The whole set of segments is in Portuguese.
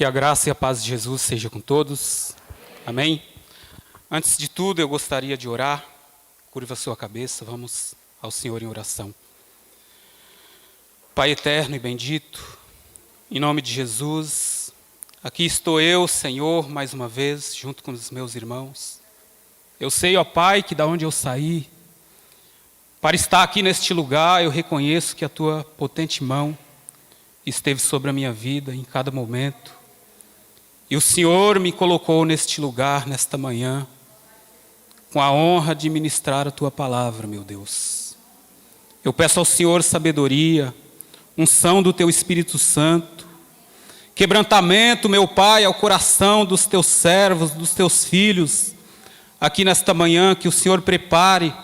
Que a graça e a paz de Jesus seja com todos. Amém? Antes de tudo, eu gostaria de orar. Curva a sua cabeça, vamos ao Senhor em oração. Pai eterno e bendito, em nome de Jesus, aqui estou eu, Senhor, mais uma vez, junto com os meus irmãos. Eu sei, ó Pai, que da onde eu saí, para estar aqui neste lugar, eu reconheço que a Tua potente mão esteve sobre a minha vida em cada momento. E o Senhor me colocou neste lugar, nesta manhã, com a honra de ministrar a Tua palavra, meu Deus. Eu peço ao Senhor sabedoria, unção do Teu Espírito Santo, quebrantamento, meu Pai, ao coração dos Teus servos, dos Teus filhos, aqui nesta manhã, que o Senhor prepare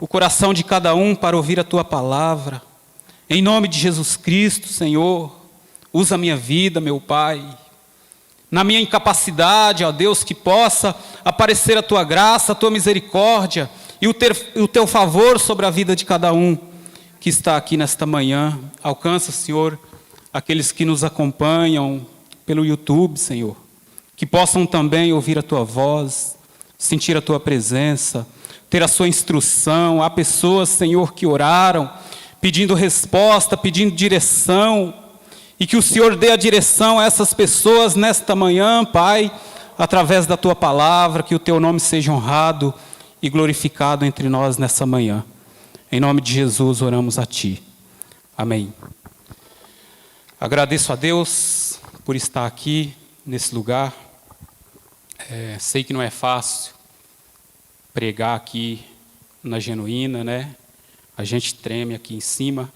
o coração de cada um para ouvir a Tua palavra. Em nome de Jesus Cristo, Senhor, usa a minha vida, meu Pai. Na minha incapacidade, ó Deus, que possa aparecer a Tua graça, a Tua misericórdia e o Teu favor sobre a vida de cada um que está aqui nesta manhã. Alcança, Senhor, aqueles que nos acompanham pelo YouTube, Senhor, que possam também ouvir a Tua voz, sentir a Tua presença, ter a Sua instrução. Há pessoas, Senhor, que oraram, pedindo resposta, pedindo direção, e que o Senhor dê a direção a essas pessoas nesta manhã, Pai, através da Tua palavra, que o Teu nome seja honrado e glorificado entre nós nessa manhã. Em nome de Jesus, oramos a Ti. Amém. Agradeço a Deus por estar aqui, nesse lugar. Sei que não é fácil pregar aqui na Genuína, né? A gente treme aqui em cima.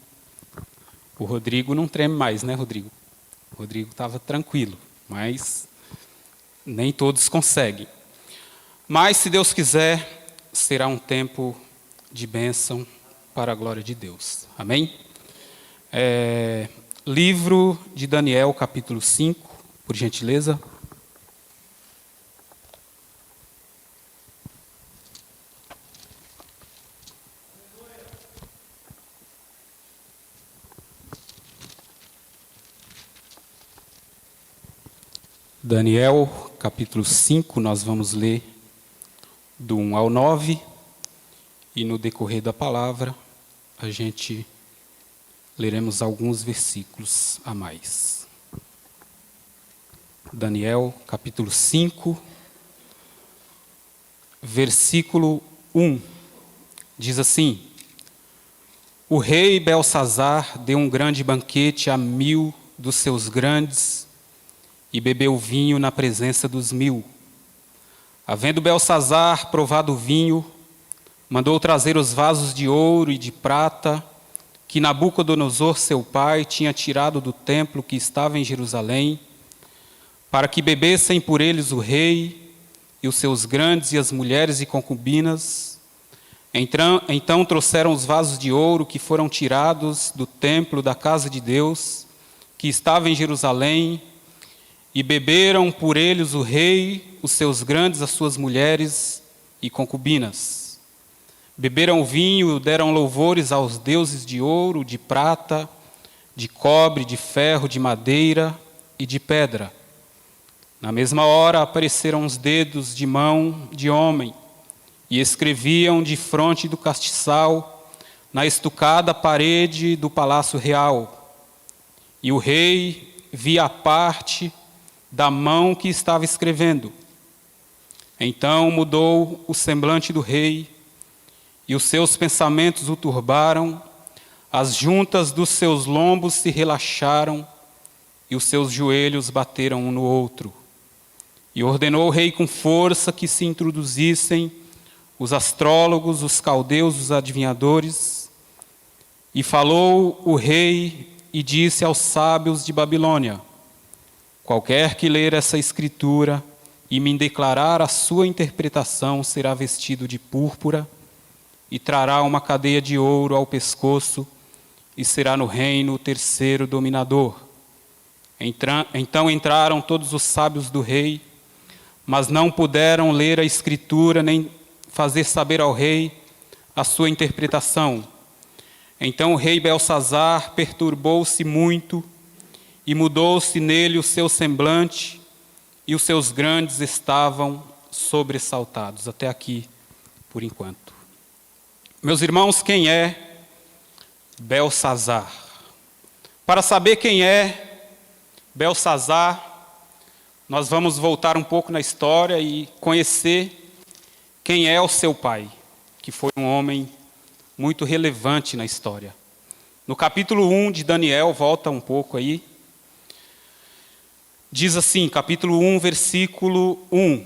O Rodrigo não treme mais, né, Rodrigo? O Rodrigo estava tranquilo, mas nem todos conseguem. Mas, se Deus quiser, será um tempo de bênção para a glória de Deus. Amém? Livro de Daniel, capítulo 5, por gentileza. Daniel, capítulo 5, nós vamos ler do 1 ao 9, e no decorrer da palavra, a gente leremos alguns versículos a mais. Daniel, capítulo 5, versículo 1, diz assim: O rei Belsazar deu um grande banquete a 1000 dos seus grandes, e bebeu vinho na presença dos 1000. Havendo Belsazar provado o vinho, mandou trazer os vasos de ouro e de prata que Nabucodonosor, seu pai, tinha tirado do templo que estava em Jerusalém, para que bebessem por eles o rei e os seus grandes e as mulheres e concubinas. Então trouxeram os vasos de ouro que foram tirados do templo da casa de Deus, que estava em Jerusalém, e beberam por eles o rei, os seus grandes, as suas mulheres e concubinas. Beberam o vinho, deram louvores aos deuses de ouro, de prata, de cobre, de ferro, de madeira e de pedra. Na mesma hora apareceram os dedos de mão de homem e escreviam defronte do castiçal, na estucada parede do palácio real. E o rei via a parte da mão que estava escrevendo. Então mudou o semblante do rei, e os seus pensamentos o turbaram, as juntas dos seus lombos se relaxaram, e os seus joelhos bateram um no outro. E ordenou o rei com força que se introduzissem os astrólogos, os caldeus, os adivinhadores. E falou o rei e disse aos sábios de Babilônia: Qualquer que ler essa escritura e me declarar a sua interpretação será vestido de púrpura e trará uma cadeia de ouro ao pescoço e será no reino o terceiro dominador. Então entraram todos os sábios do rei, mas não puderam ler a escritura nem fazer saber ao rei a sua interpretação. Então o rei Belsazar perturbou-se muito e mudou-se nele o seu semblante, e os seus grandes estavam sobressaltados. Até aqui, por enquanto. Meus irmãos, quem é Belsazar? Para saber quem é Belsazar, nós vamos voltar um pouco na história e conhecer quem é o seu pai, que foi um homem muito relevante na história. No capítulo 1 de Daniel, volta um pouco aí, diz assim, capítulo 1, versículo 1.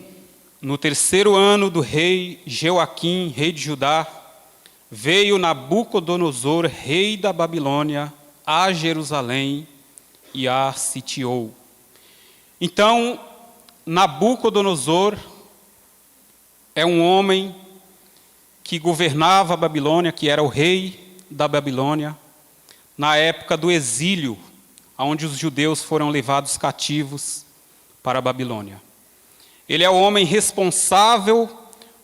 No terceiro ano do rei Jeoaquim, rei de Judá, veio Nabucodonosor, rei da Babilônia, a Jerusalém e a sitiou. Então, Nabucodonosor é um homem que governava a Babilônia, que era o rei da Babilônia, na época do exílio, onde os judeus foram levados cativos para a Babilônia. Ele é o homem responsável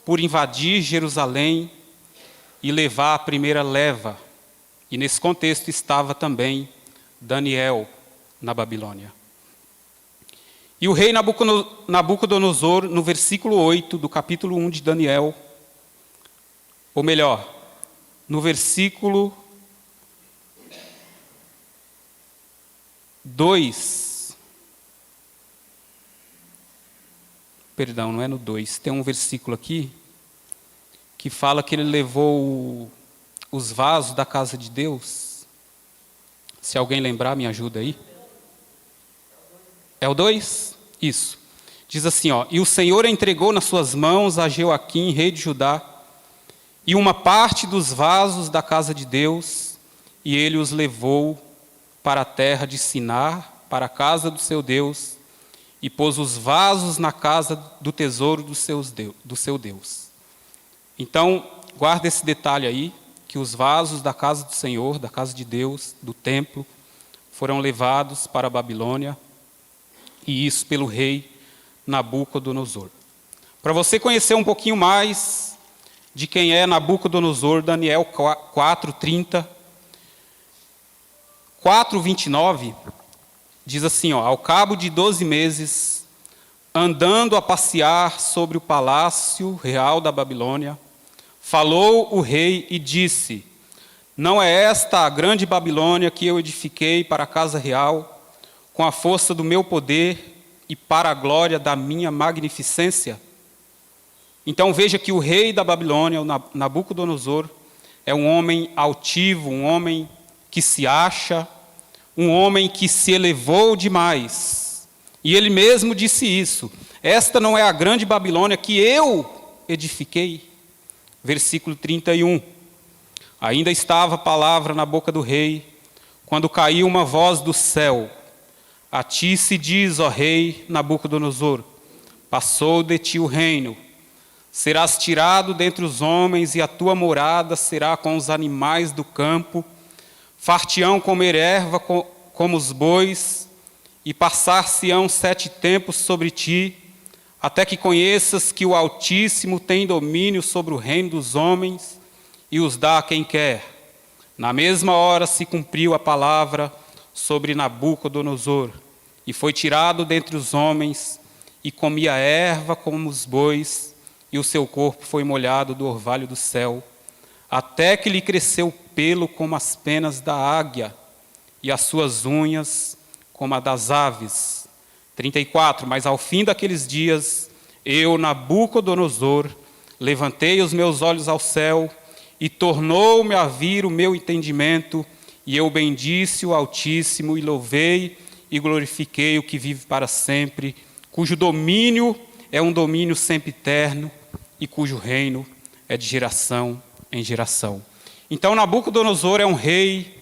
por invadir Jerusalém e levar a primeira leva. E nesse contexto estava também Daniel na Babilônia. E o rei Nabucodonosor, no versículo 8 do capítulo 1 de Daniel, ou melhor, no versículo 2, perdão, não é no 2, tem um versículo aqui que fala que ele levou os vasos da casa de Deus. Se alguém lembrar, me ajuda aí. É o 2? Isso. Diz assim, ó, e o Senhor entregou nas suas mãos a Jeoaquim, rei de Judá, e uma parte dos vasos da casa de Deus, e ele os levou para a terra de Sinar, para a casa do seu Deus, e pôs os vasos na casa do tesouro do seu Deus. Então, guarda esse detalhe aí, que os vasos da casa do Senhor, da casa de Deus, do templo, foram levados para a Babilônia, e isso pelo rei Nabucodonosor. Para você conhecer um pouquinho mais de quem é Nabucodonosor, Daniel 4:30, 4:29, diz assim, ó, ao cabo de 12 meses, andando a passear sobre o palácio real da Babilônia, falou o rei e disse, não é esta a grande Babilônia que eu edifiquei para a casa real, com a força do meu poder e para a glória da minha magnificência? Então veja que o rei da Babilônia, o Nabucodonosor, é um homem altivo, um homem que se acha, um homem que se elevou demais. E ele mesmo disse isso, esta não é a grande Babilônia que eu edifiquei. Versículo 31. Ainda estava a palavra na boca do rei, quando caiu uma voz do céu. A ti se diz, ó rei Nabucodonosor, passou de ti o reino. Serás tirado dentre os homens e a tua morada será com os animais do campo. Far-te-ão comer erva como os bois e passar-se-ão 7 tempos sobre ti, até que conheças que o Altíssimo tem domínio sobre o reino dos homens e os dá a quem quer. Na mesma hora se cumpriu a palavra sobre Nabucodonosor, e foi tirado dentre os homens, e comia erva como os bois, e o seu corpo foi molhado do orvalho do céu, até que lhe cresceu pelo como as penas da águia, e as suas unhas como a das aves. 34, mas ao fim daqueles dias, eu, Nabucodonosor, levantei os meus olhos ao céu, e tornou-me a vir o meu entendimento, e eu bendisse o Altíssimo, e louvei e glorifiquei o que vive para sempre, cujo domínio é um domínio sempre eterno, e cujo reino é de geração em geração. Então Nabucodonosor é um rei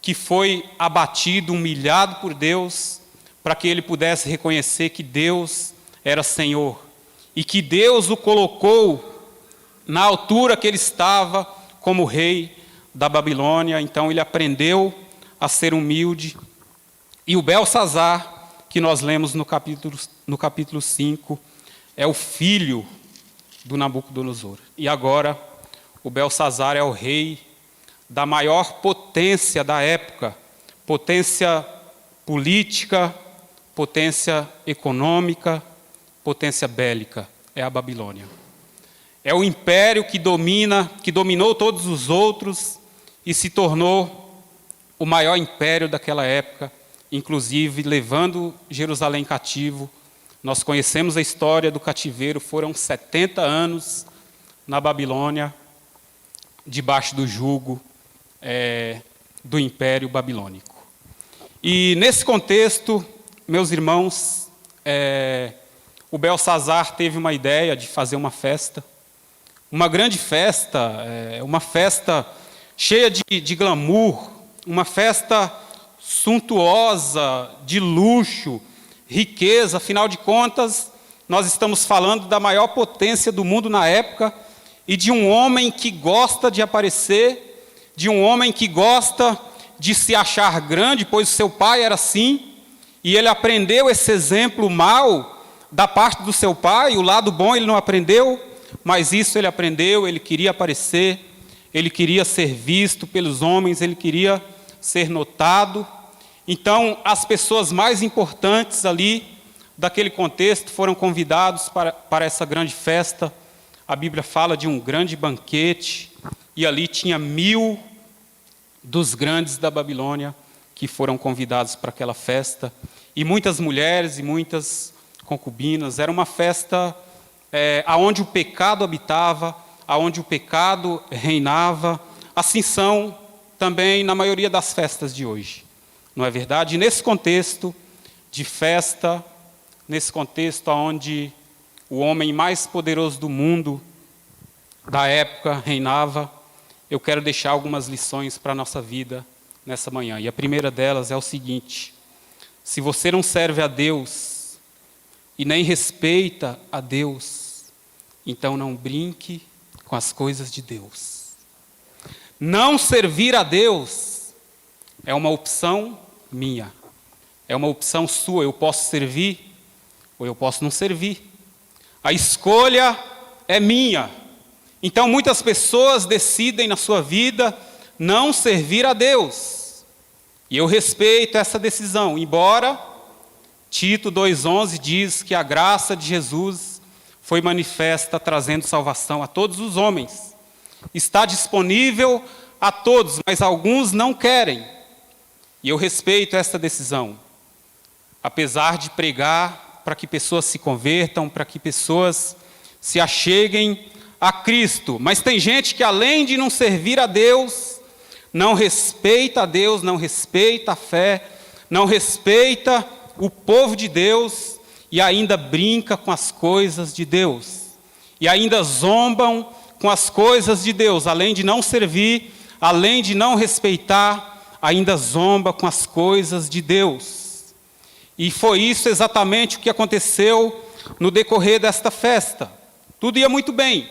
que foi abatido, humilhado por Deus, para que ele pudesse reconhecer que Deus era Senhor, e que Deus o colocou na altura que ele estava como rei da Babilônia. Então ele aprendeu a ser humilde. E o Belsazar, que nós lemos no capítulo 5, é o filho do Nabucodonosor. E agora, o Belsazar é o rei da maior potência da época, potência política, potência econômica, potência bélica. É a Babilônia. É o império que dominou todos os outros e se tornou o maior império daquela época, inclusive levando Jerusalém cativo. Nós conhecemos a história do cativeiro, foram 70 anos na Babilônia, debaixo do jugo do Império Babilônico. E nesse contexto, meus irmãos, o Belsazar teve uma ideia de fazer uma festa, uma grande festa, uma festa cheia de glamour, uma festa suntuosa, de luxo, riqueza. Afinal de contas, nós estamos falando da maior potência do mundo na época e de um homem que gosta de aparecer, de um homem que gosta de se achar grande, pois seu pai era assim, e ele aprendeu esse exemplo mau da parte do seu pai. O lado bom ele não aprendeu, mas isso ele aprendeu. Ele queria aparecer, ele queria ser visto pelos homens, ele queria ser notado. Então, as pessoas mais importantes ali daquele contexto foram convidados para essa grande festa. A Bíblia fala de um grande banquete, e ali tinha 1000 dos grandes da Babilônia que foram convidados para aquela festa, e muitas mulheres e muitas concubinas. Era uma festa aonde o pecado habitava, aonde o pecado reinava. Assim são também na maioria das festas de hoje, não é verdade? E nesse contexto de festa, nesse contexto onde o homem mais poderoso do mundo da época reinava, eu quero deixar algumas lições para a nossa vida nessa manhã. E a primeira delas é o seguinte: se você não serve a Deus e nem respeita a Deus, então não brinque com as coisas de Deus. Não servir a Deus é uma opção minha, é uma opção sua. Eu posso servir ou eu posso não servir. A escolha é minha. Então muitas pessoas decidem na sua vida não servir a Deus. E eu respeito essa decisão, embora Tito 2,11 diz que a graça de Jesus foi manifesta trazendo salvação a todos os homens. Está disponível a todos, mas alguns não querem. E eu respeito essa decisão. Apesar de pregar para que pessoas se convertam, para que pessoas se acheguem a Cristo. Mas tem gente que, além de não servir a Deus, não respeita a Deus, não respeita a fé, não respeita o povo de Deus e ainda brinca com as coisas de Deus. E ainda zombam com as coisas de Deus. Além de não servir, além de não respeitar, ainda zomba com as coisas de Deus. E foi isso exatamente o que aconteceu no decorrer desta festa. Tudo ia muito bem.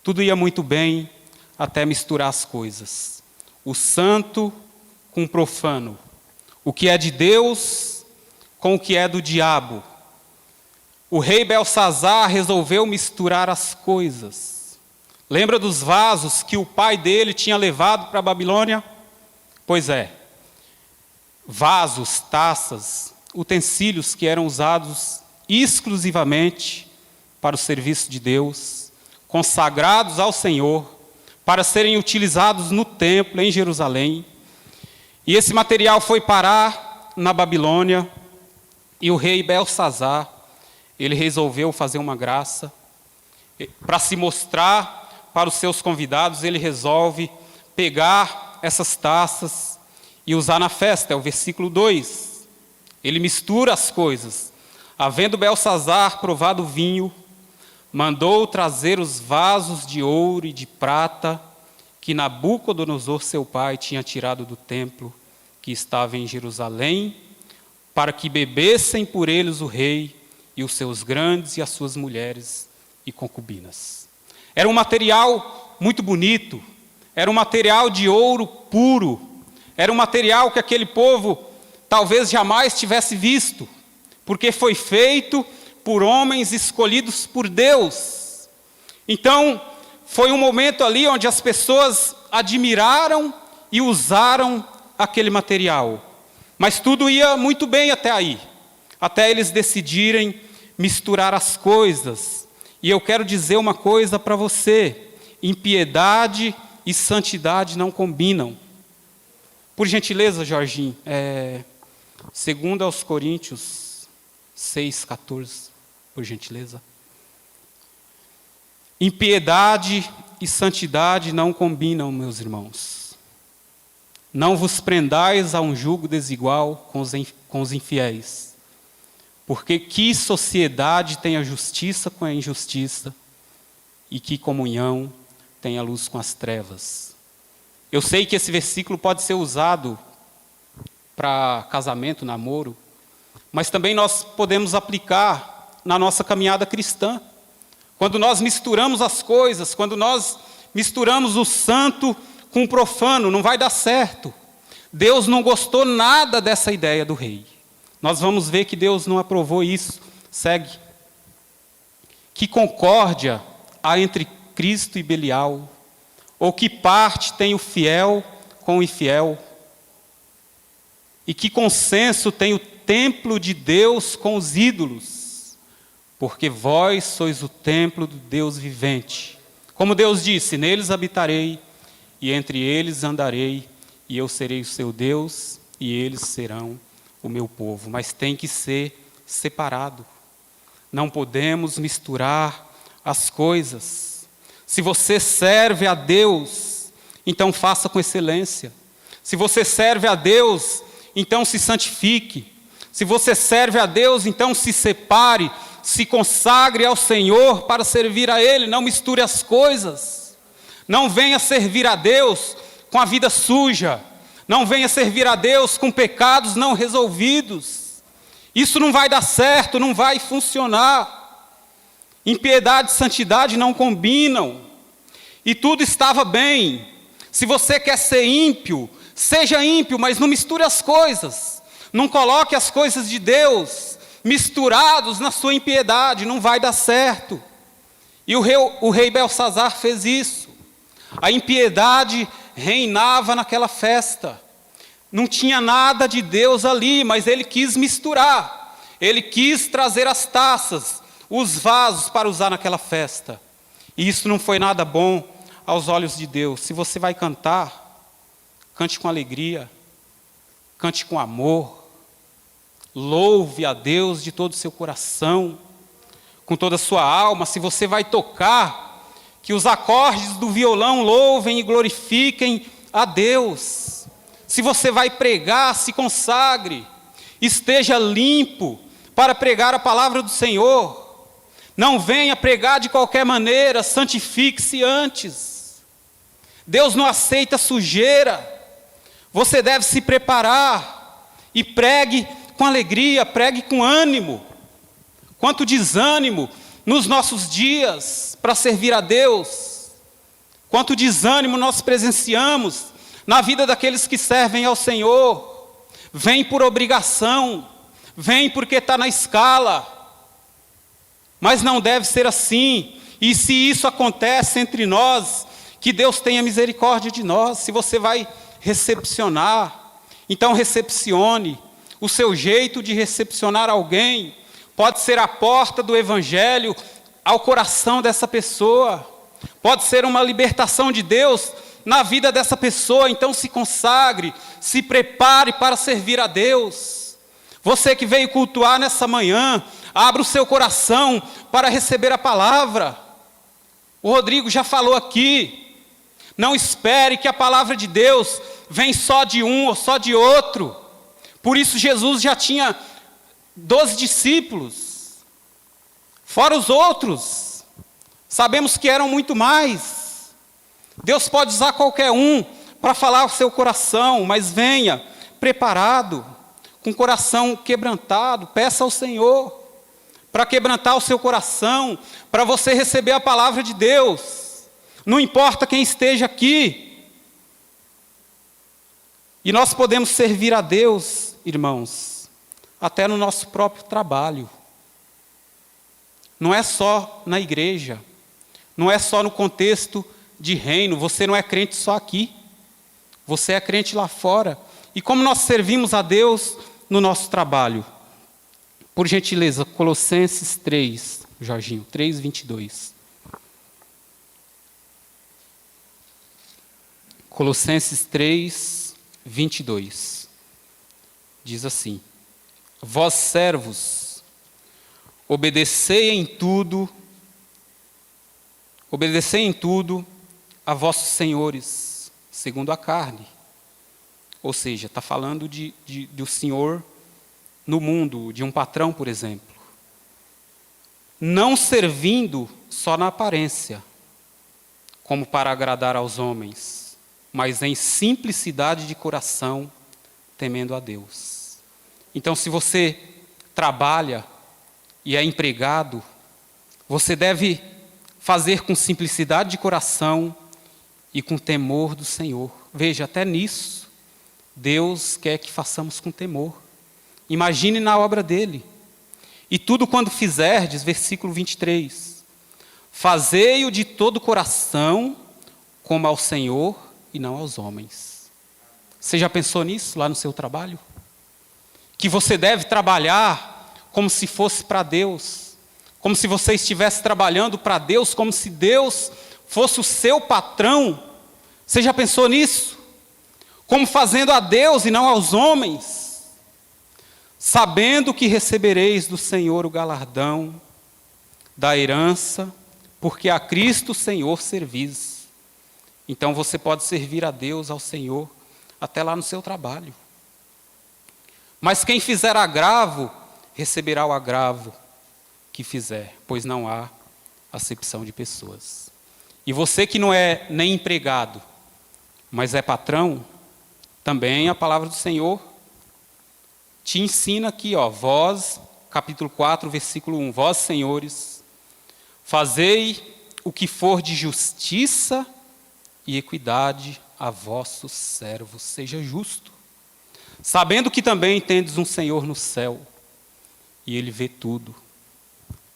Tudo ia muito bem até misturar as coisas. O santo com o profano. O que é de Deus com o que é do diabo. O rei Belsazar resolveu misturar as coisas. Lembra dos vasos que o pai dele tinha levado para a Babilônia? Pois é. Vasos, taças, utensílios que eram usados exclusivamente para o serviço de Deus, consagrados ao Senhor, para serem utilizados no templo em Jerusalém. E esse material foi parar na Babilônia, e o rei Belsazar, ele resolveu fazer uma graça. Para se mostrar para os seus convidados, ele resolve pegar essas taças e usar na festa. É o versículo 2. Ele mistura as coisas. Havendo Belsazar provado o vinho, mandou trazer os vasos de ouro e de prata que Nabucodonosor, seu pai, tinha tirado do templo que estava em Jerusalém, para que bebessem por eles o rei e os seus grandes e as suas mulheres e concubinas. Era um material muito bonito, era um material de ouro puro, era um material que aquele povo talvez jamais tivesse visto, porque foi feito por homens escolhidos por Deus. Então, foi um momento ali onde as pessoas admiraram e usaram aquele material. Mas tudo ia muito bem até aí, até eles decidirem misturar as coisas. E eu quero dizer uma coisa para você: impiedade e santidade não combinam. Por gentileza, Jorginho, 2 aos Coríntios 6,14, por gentileza. Impiedade e santidade não combinam, meus irmãos. Não vos prendais a um jugo desigual com os infiéis. Porque que sociedade tem a justiça com a injustiça? E que comunhão tem a luz com as trevas? Eu sei que esse versículo pode ser usado para casamento, namoro, mas também nós podemos aplicar na nossa caminhada cristã. Quando nós misturamos as coisas, quando nós misturamos o santo com o profano, não vai dar certo. Deus não gostou nada dessa ideia do rei. Nós vamos ver que Deus não aprovou isso. Segue. Que concórdia há entre Cristo e Belial? Ou que parte tem o fiel com o infiel? E que consenso tem o templo de Deus com os ídolos? Porque vós sois o templo do Deus vivente. Como Deus disse, neles habitarei, e entre eles andarei, e eu serei o seu Deus, e eles serão o meu povo. Mas tem que ser separado. Não podemos misturar as coisas. Se você serve a Deus, então faça com excelência. Se você serve a Deus, então se santifique. Se você serve a Deus, então se separe, se consagre ao Senhor para servir a Ele. Não misture as coisas. Não venha servir a Deus com a vida suja. Não venha servir a Deus com pecados não resolvidos. Isso não vai dar certo, não vai funcionar. Impiedade e santidade não combinam. E tudo estava bem. Se você quer ser ímpio, seja ímpio, mas não misture as coisas. Não coloque as coisas de Deus misturados na sua impiedade, não vai dar certo. E o rei Belsazar fez isso. A impiedade reinava naquela festa. Não tinha nada de Deus ali, mas ele quis misturar. Ele quis trazer as taças, os vasos para usar naquela festa. E isso não foi nada bom aos olhos de Deus. Se você vai cantar, cante com alegria, cante com amor, louve a Deus de todo o seu coração, com toda a sua alma. Se você vai tocar, que os acordes do violão louvem e glorifiquem a Deus. Se você vai pregar, se consagre, esteja limpo para pregar a palavra do Senhor. Não venha pregar de qualquer maneira, santifique-se antes. Deus não aceita sujeira. Você deve se preparar e pregue com alegria, pregue com ânimo. Quanto desânimo nos nossos dias para servir a Deus. Quanto desânimo nós presenciamos na vida daqueles que servem ao Senhor. Vem por obrigação, vem porque está na escala. Mas não deve ser assim. E se isso acontece entre nós, que Deus tenha misericórdia de nós. Se você vai recepcionar, então recepcione. O seu jeito de recepcionar alguém pode ser a porta do Evangelho ao coração dessa pessoa. Pode ser uma libertação de Deus na vida dessa pessoa. Então se consagre, se prepare para servir a Deus. Você que veio cultuar nessa manhã, abra o seu coração para receber a palavra. O Rodrigo já falou aqui. Não espere que a palavra de Deus venha só de um ou só de outro. Por isso Jesus já tinha 12 discípulos, fora os outros. Sabemos que eram muito mais. Deus pode usar qualquer um para falar ao seu coração, mas venha preparado, com o coração quebrantado. Peça ao Senhor para quebrantar o seu coração, para você receber a palavra de Deus. Não importa quem esteja aqui. E nós podemos servir a Deus, irmãos, até no nosso próprio trabalho. Não é só na igreja, não é só no contexto de reino. Você não é crente só aqui, você é crente lá fora. E como nós servimos a Deus no nosso trabalho? Por gentileza, Colossenses 3, Jorginho, 3, 22. Colossenses 3, 22. Diz assim: Vós servos, obedecei em tudo a vossos senhores, segundo a carne. Ou seja, está falando do senhor no mundo, de um patrão, por exemplo. Não servindo só na aparência, como para agradar aos homens, mas em simplicidade de coração, temendo a Deus. Então, se você trabalha e é empregado, você deve fazer com simplicidade de coração e com temor do Senhor. Veja, até nisso, Deus quer que façamos com temor. Imagine na obra dele. E tudo quando fizerdes, versículo 23, fazei-o de todo o coração, como ao Senhor e não aos homens. Você já pensou nisso lá no seu trabalho? Que você deve trabalhar como se fosse para Deus, como se você estivesse trabalhando para Deus, como se Deus fosse o seu patrão. Você já pensou nisso? Como fazendo a Deus e não aos homens, sabendo que recebereis do Senhor o galardão da herança, porque a Cristo Senhor servis. Então você pode servir a Deus, ao Senhor, até lá no seu trabalho. Mas quem fizer agravo, receberá o agravo que fizer, pois não há acepção de pessoas. E você que não é nem empregado, mas é patrão, também a palavra do Senhor te ensina aqui, vós, capítulo 4, versículo 1, vós, senhores, fazei o que for de justiça e equidade a vossos servos, seja justo, sabendo que também tendes um Senhor no céu, e Ele vê tudo,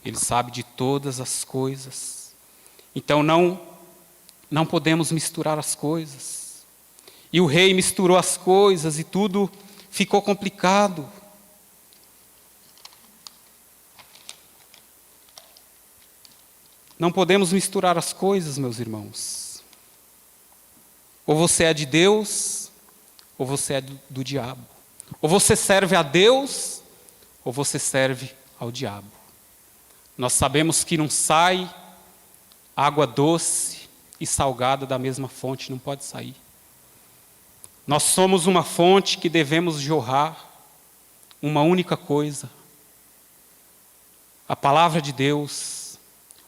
Ele sabe de todas as coisas. Então não podemos misturar as coisas. E o rei misturou as coisas e tudo ficou complicado. Não podemos misturar as coisas, meus irmãos. Ou você é de Deus, ou você é do diabo. Ou você serve a Deus, ou você serve ao diabo. Nós sabemos que não sai água doce e salgada da mesma fonte, não pode sair. Nós somos uma fonte que devemos jorrar uma única coisa: a palavra de Deus,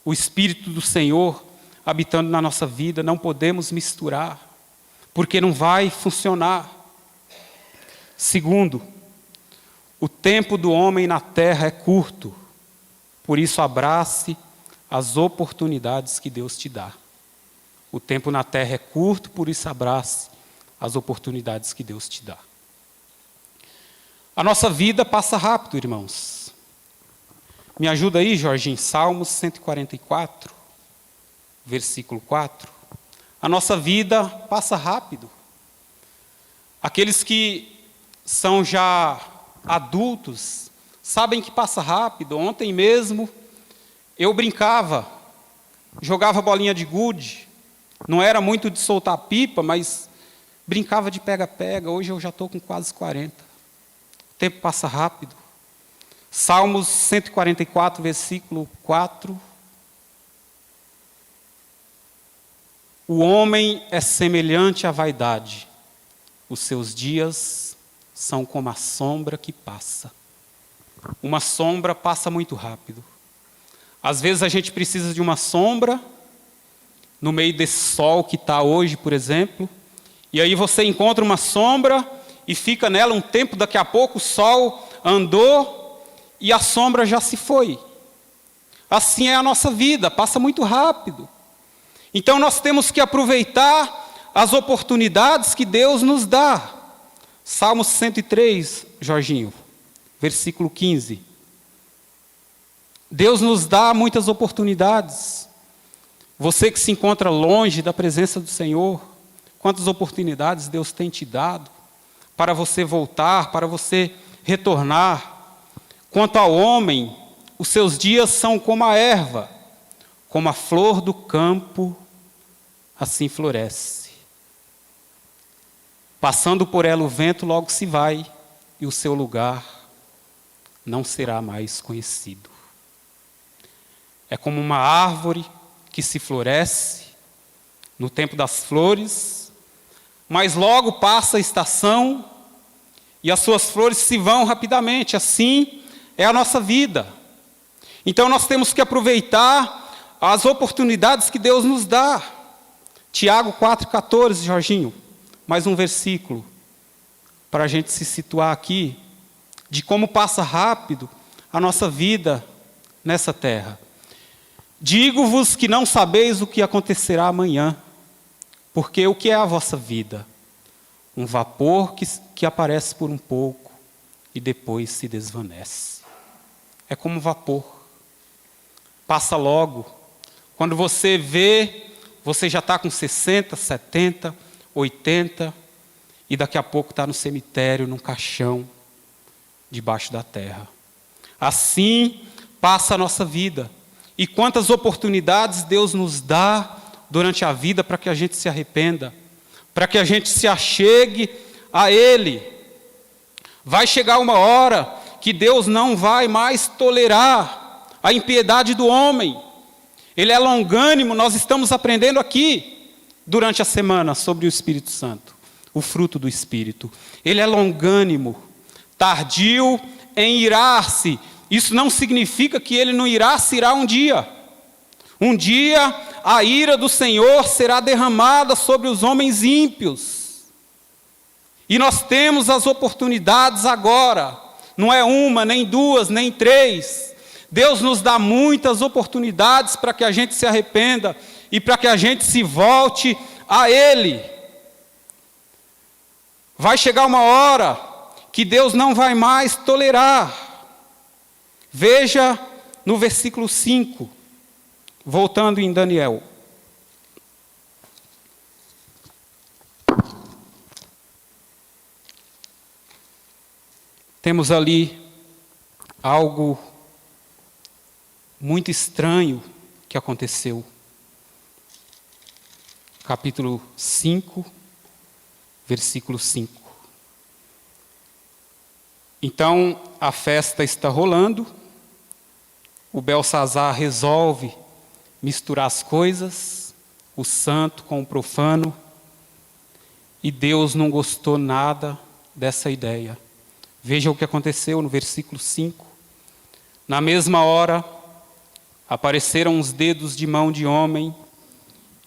o Espírito do Senhor habitando na nossa vida. Não podemos misturar, porque não vai funcionar. Segundo, o tempo do homem na terra é curto, por isso abrace as oportunidades que Deus te dá. O tempo na terra é curto, por isso abrace as oportunidades que Deus te dá. A nossa vida passa rápido, irmãos. Me ajuda aí, Jorginho, Salmos 144, versículo 4. A nossa vida passa rápido. Aqueles que são já adultos sabem que passa rápido. Ontem mesmo eu brincava, jogava bolinha de gude. Não era muito de soltar pipa, mas brincava de pega-pega. Hoje eu já estou com quase 40. O tempo passa rápido. Salmos 144, versículo 4. O homem é semelhante à vaidade. Os seus dias são como a sombra que passa. Uma sombra passa muito rápido. Às vezes a gente precisa de uma sombra no meio desse sol que está hoje, por exemplo. E aí você encontra uma sombra e fica nela um tempo, daqui a pouco o sol andou e a sombra já se foi. Assim é a nossa vida, passa muito rápido. Então nós temos que aproveitar as oportunidades que Deus nos dá. Salmo 103, Jorginho, versículo 15. Deus nos dá muitas oportunidades. Você que se encontra longe da presença do Senhor, quantas oportunidades Deus tem te dado para você voltar, para você retornar. Quanto ao homem, os seus dias são como a erva, como a flor do campo, assim floresce. Passando por ela o vento, logo se vai, e o seu lugar não será mais conhecido. É como uma árvore que se floresce no tempo das flores, mas logo passa a estação e as suas flores se vão rapidamente. Assim é a nossa vida. Então nós temos que aproveitar as oportunidades que Deus nos dá. Tiago 4,14, Jorginho, mais um versículo, para a gente se situar aqui, de como passa rápido a nossa vida nessa terra. Digo-vos que não sabeis o que acontecerá amanhã, porque o que é a vossa vida? Um vapor que aparece por um pouco e depois se desvanece. É como um vapor. Passa logo. Quando você vê, você já está com 60, 70, 80, e daqui a pouco está no cemitério, num caixão, debaixo da terra. Assim passa a nossa vida. E quantas oportunidades Deus nos dá durante a vida para que a gente se arrependa, para que a gente se achegue a Ele. Vai chegar uma hora que Deus não vai mais tolerar a impiedade do homem. Ele é longânimo, nós estamos aprendendo aqui durante a semana sobre o Espírito Santo, o fruto do Espírito. Ele é longânimo, tardio em irar-se. Isso não significa que ele não irá se irar um dia. Um dia a ira do Senhor será derramada sobre os homens ímpios. E nós temos as oportunidades agora. Não é uma, nem duas, nem três. Deus nos dá muitas oportunidades para que a gente se arrependa e para que a gente se volte a Ele. Vai chegar uma hora que Deus não vai mais tolerar. Veja no versículo 5, voltando em Daniel. Temos ali algo muito estranho que aconteceu. Capítulo 5, versículo 5. Então, a festa está rolando. O Belsazar resolve misturar as coisas, o santo com o profano, e Deus não gostou nada dessa ideia. Veja o que aconteceu no versículo 5. Na mesma hora, apareceram os dedos de mão de homem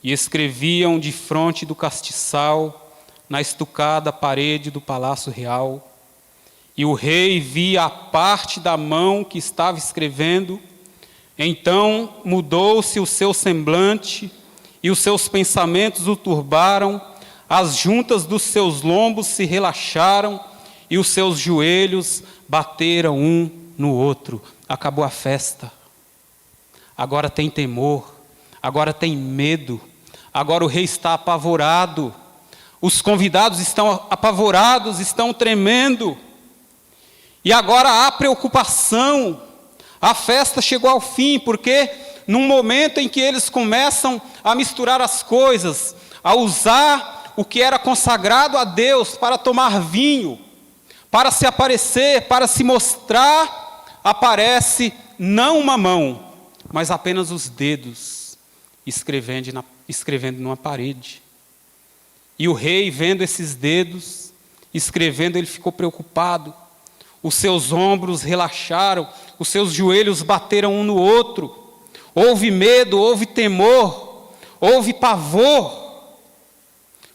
e escreviam defronte do castiçal, na estucada parede do palácio real. E o rei via a parte da mão que estava escrevendo. Então mudou-se o seu semblante, e os seus pensamentos o turbaram, as juntas dos seus lombos se relaxaram, e os seus joelhos bateram um no outro. Acabou a festa. Agora tem temor, agora tem medo, agora o rei está apavorado, os convidados estão apavorados, estão tremendo, e agora há preocupação. A festa chegou ao fim, porque num momento em que eles começam a misturar as coisas, a usar o que era consagrado a Deus para tomar vinho, para se aparecer, para se mostrar, aparece não uma mão, mas apenas os dedos escrevendo numa parede. E o rei, vendo esses dedos escrevendo, ele ficou preocupado. Os seus ombros relaxaram, os seus joelhos bateram um no outro. Houve medo, houve temor, houve pavor,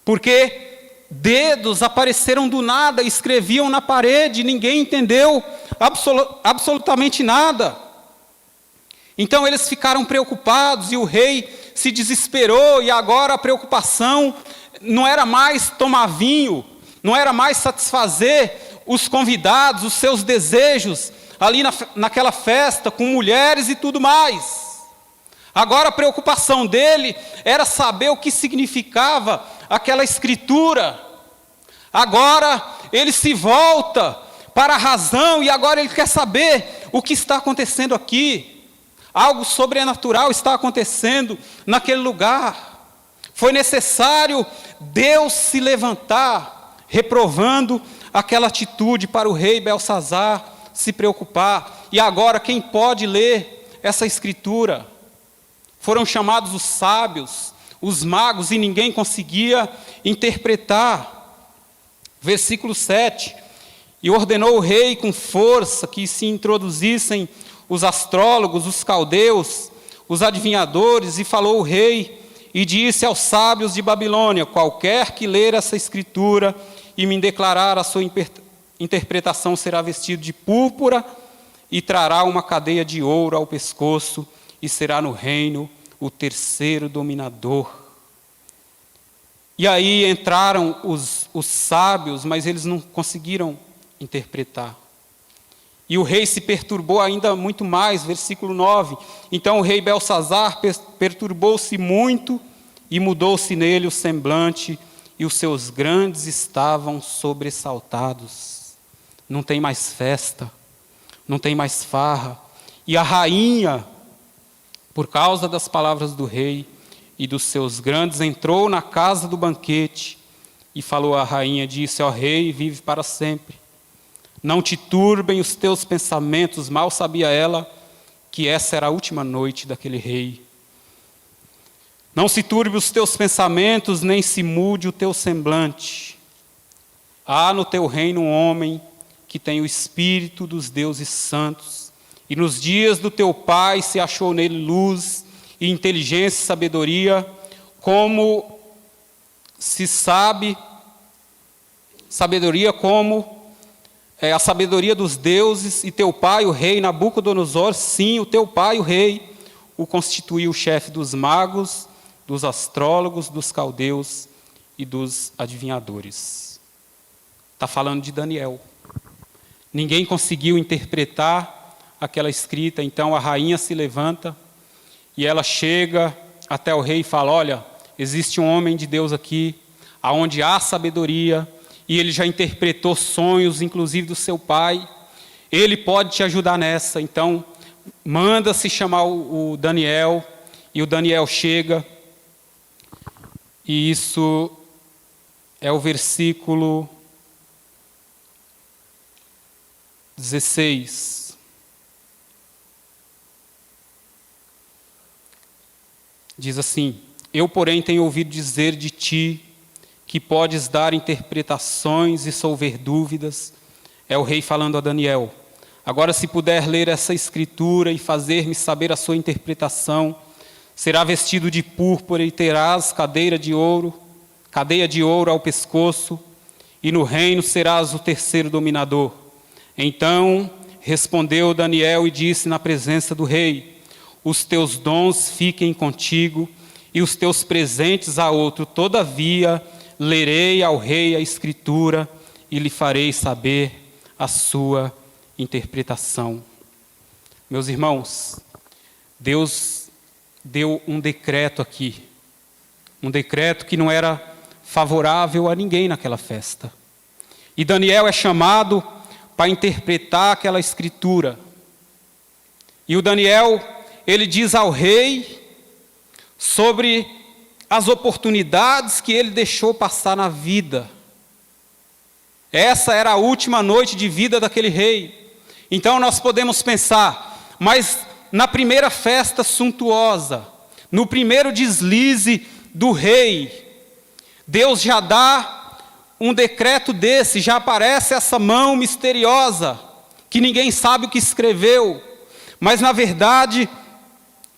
porque dedos apareceram do nada, escreviam na parede, ninguém entendeu absolutamente nada. Então eles ficaram preocupados e o rei se desesperou, e agora a preocupação não era mais tomar vinho, não era mais satisfazer os convidados, os seus desejos, ali naquela festa, com mulheres e tudo mais. Agora a preocupação dele era saber o que significava aquela escritura. Agora ele se volta para a razão e agora ele quer saber o que está acontecendo aqui. Algo sobrenatural está acontecendo naquele lugar. Foi necessário Deus se levantar, reprovando aquela atitude para o rei Belsazar se preocupar. E agora quem pode ler essa escritura? Foram chamados os sábios, os magos, e ninguém conseguia interpretar. Versículo 7. E ordenou o rei com força que se introduzissem os astrólogos, os caldeus, os adivinhadores, e falou o rei e disse aos sábios de Babilônia: qualquer que ler essa escritura e me declarar a sua interpretação será vestido de púrpura e trará uma cadeia de ouro ao pescoço e será no reino o terceiro dominador. E aí entraram os sábios, mas eles não conseguiram interpretar. E o rei se perturbou ainda muito mais, versículo 9. Então o rei Belsazar perturbou-se muito e mudou-se nele o semblante, e os seus grandes estavam sobressaltados. Não tem mais festa, não tem mais farra. E a rainha, por causa das palavras do rei e dos seus grandes, entrou na casa do banquete e falou à rainha, disse: ó rei, vive para sempre. Não te turbem os teus pensamentos. Mal sabia ela que essa era a última noite daquele rei. Não se turbe os teus pensamentos, nem se mude o teu semblante. Há no teu reino um homem que tem o espírito dos deuses santos, e nos dias do teu pai se achou nele luz e inteligência e sabedoria, como se sabe, sabedoria como a sabedoria dos deuses, e teu pai, o rei Nabucodonosor, sim, o teu pai, o rei, o constituiu o chefe dos magos, dos astrólogos, dos caldeus e dos adivinhadores. Está falando de Daniel. Ninguém conseguiu interpretar aquela escrita, então a rainha se levanta e ela chega até o rei e fala: olha, existe um homem de Deus aqui, aonde há sabedoria, e ele já interpretou sonhos, inclusive do seu pai. Ele pode te ajudar nessa. Então, manda-se chamar o Daniel, e o Daniel chega. E isso é o versículo 16. Diz assim: eu, porém, tenho ouvido dizer de ti que podes dar interpretações e solver dúvidas. É o rei falando a Daniel. Agora, se puder ler essa escritura e fazer-me saber a sua interpretação, será vestido de púrpura e terás cadeia de ouro ao pescoço, e no reino serás o terceiro dominador. Então respondeu Daniel e disse na presença do rei: os teus dons fiquem contigo e os teus presentes a outro. Todavia lerei ao rei a escritura e lhe farei saber a sua interpretação. Meus irmãos, Deus deu um decreto aqui, um decreto que não era favorável a ninguém naquela festa. E Daniel é chamado para interpretar aquela escritura. E o Daniel, ele diz ao rei sobre as oportunidades que ele deixou passar na vida. Essa era a última noite de vida daquele rei. Então nós podemos pensar, mas na primeira festa suntuosa, no primeiro deslize do rei, Deus já dá um decreto desse, já aparece essa mão misteriosa, que ninguém sabe o que escreveu, mas na verdade,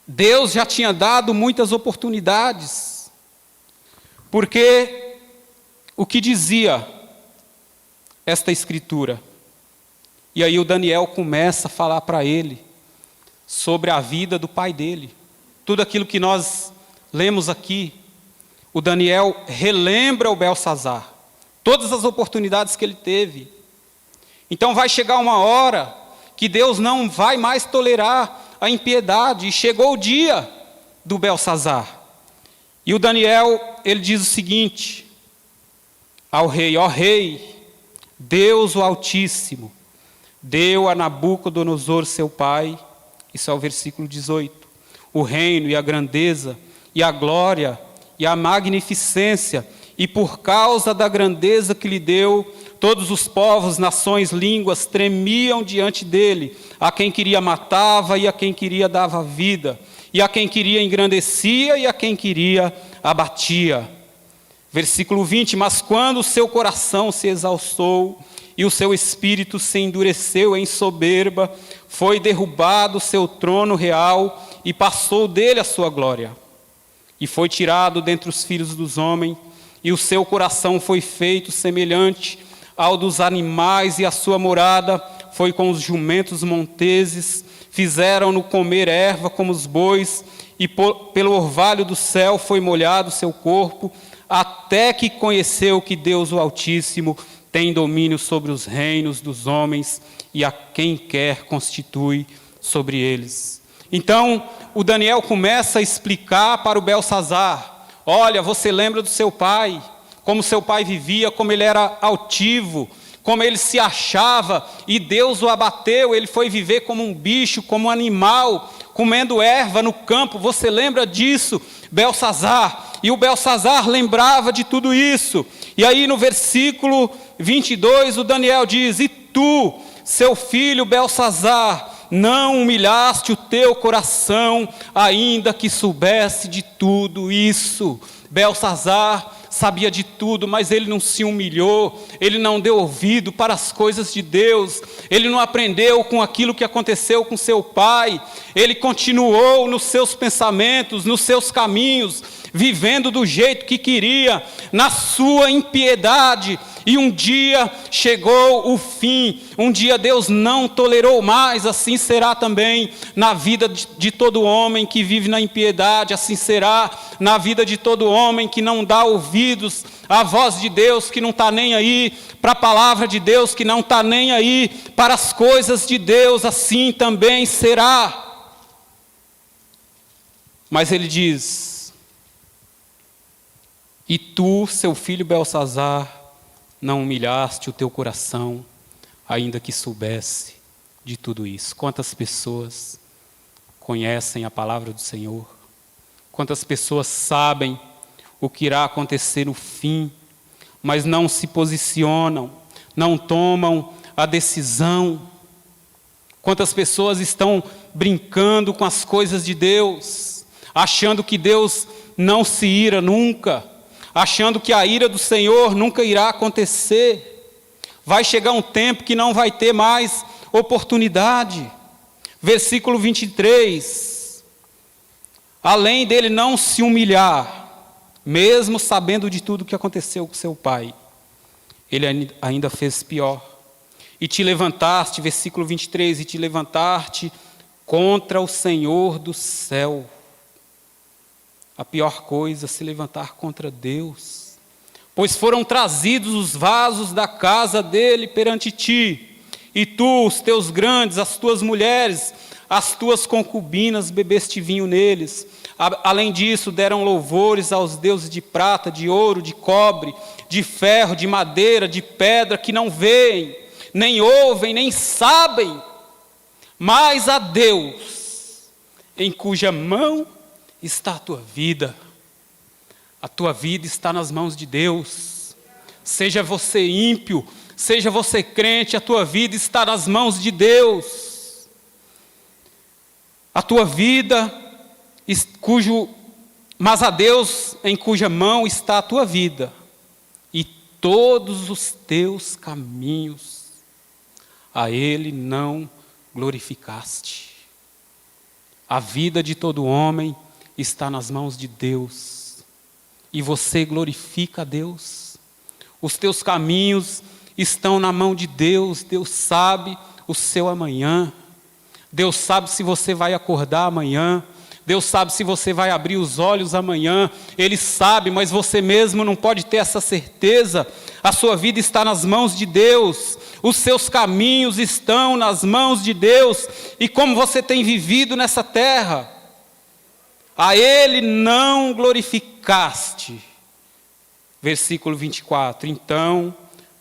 Deus já tinha dado muitas oportunidades, porque o que dizia esta escritura? E aí o Daniel começa a falar para ele sobre a vida do pai dele. Tudo aquilo que nós lemos aqui, o Daniel relembra o Belsazar, todas as oportunidades que ele teve. Então vai chegar uma hora que Deus não vai mais tolerar a impiedade, e chegou o dia do Belsazar. E o Daniel, ele diz o seguinte ao rei: ó rei, Deus o Altíssimo deu a Nabucodonosor seu pai, isso é o versículo 18, o reino e a grandeza e a glória e a magnificência, e por causa da grandeza que lhe deu, todos os povos, nações, línguas tremiam diante dele. A quem queria matava e a quem queria dava vida, e a quem queria engrandecia e a quem queria abatia. Versículo 20, mas quando o seu coração se exaustou e o seu espírito se endureceu em soberba, foi derrubado o seu trono real e passou dele a sua glória. E foi tirado dentre os filhos dos homens, e o seu coração foi feito semelhante ao dos animais, e a sua morada foi com os jumentos monteses, fizeram-no comer erva como os bois, e pelo orvalho do céu foi molhado o seu corpo, até que conheceu que Deus o Altíssimo tem domínio sobre os reinos dos homens, e a quem quer constitui sobre eles. Então, o Daniel começa a explicar para o Beltsazar: olha, você lembra do seu pai, como seu pai vivia, como ele era altivo, como ele se achava, e Deus o abateu, ele foi viver como um bicho, como um animal, comendo erva no campo. Você lembra disso, Beltsazar? E o Beltsazar lembrava de tudo isso. E aí no versículo 22, o Daniel diz: e tu, seu filho Beltsazar, não humilhaste o teu coração, ainda que soubesse de tudo isso. Beltsazar sabia de tudo, mas ele não se humilhou, ele não deu ouvido para as coisas de Deus, ele não aprendeu com aquilo que aconteceu com seu pai, ele continuou nos seus pensamentos, nos seus caminhos, vivendo do jeito que queria, na sua impiedade. E um dia chegou o fim, um dia Deus não tolerou mais, assim será também na vida de todo homem que vive na impiedade, assim será na vida de todo homem que não dá ouvidos à voz de Deus, que não está nem aí para a palavra de Deus, que não está nem aí para as coisas de Deus, assim também será. Mas ele diz: e tu, seu filho Beltsazar, não humilhaste o teu coração, ainda que soubesse de tudo isso. Quantas pessoas conhecem a palavra do Senhor? Quantas pessoas sabem o que irá acontecer no fim, mas não se posicionam, não tomam a decisão? Quantas pessoas estão brincando com as coisas de Deus, achando que Deus não se ira nunca, achando que a ira do Senhor nunca irá acontecer. Vai chegar um tempo que não vai ter mais oportunidade. Versículo 23. Além dele não se humilhar, mesmo sabendo de tudo o que aconteceu com seu pai, ele ainda fez pior. E te levantaste, versículo 23, e te levantaste contra o Senhor do céu. A pior coisa, se levantar contra Deus. Pois foram trazidos os vasos da casa dele perante ti, e tu, os teus grandes, as tuas mulheres, as tuas concubinas, bebeste vinho neles. Além disso, deram louvores aos deuses de prata, de ouro, de cobre, de ferro, de madeira, de pedra, que não veem, nem ouvem, nem sabem, mas a Deus, em cuja mão está a tua vida. A tua vida está nas mãos de Deus. Seja você ímpio, seja você crente, a tua vida está nas mãos de Deus. A tua vida, mas a Deus em cuja mão está a tua vida, e todos os teus caminhos, a Ele não glorificaste. A vida de todo homem está nas mãos de Deus. E você glorifica a Deus. Os teus caminhos estão na mão de Deus. Deus sabe o seu amanhã. Deus sabe se você vai acordar amanhã. Deus sabe se você vai abrir os olhos amanhã. Ele sabe, mas você mesmo não pode ter essa certeza. A sua vida está nas mãos de Deus. Os seus caminhos estão nas mãos de Deus. E como você tem vivido nessa terra, a Ele não glorificaste. Versículo 24. Então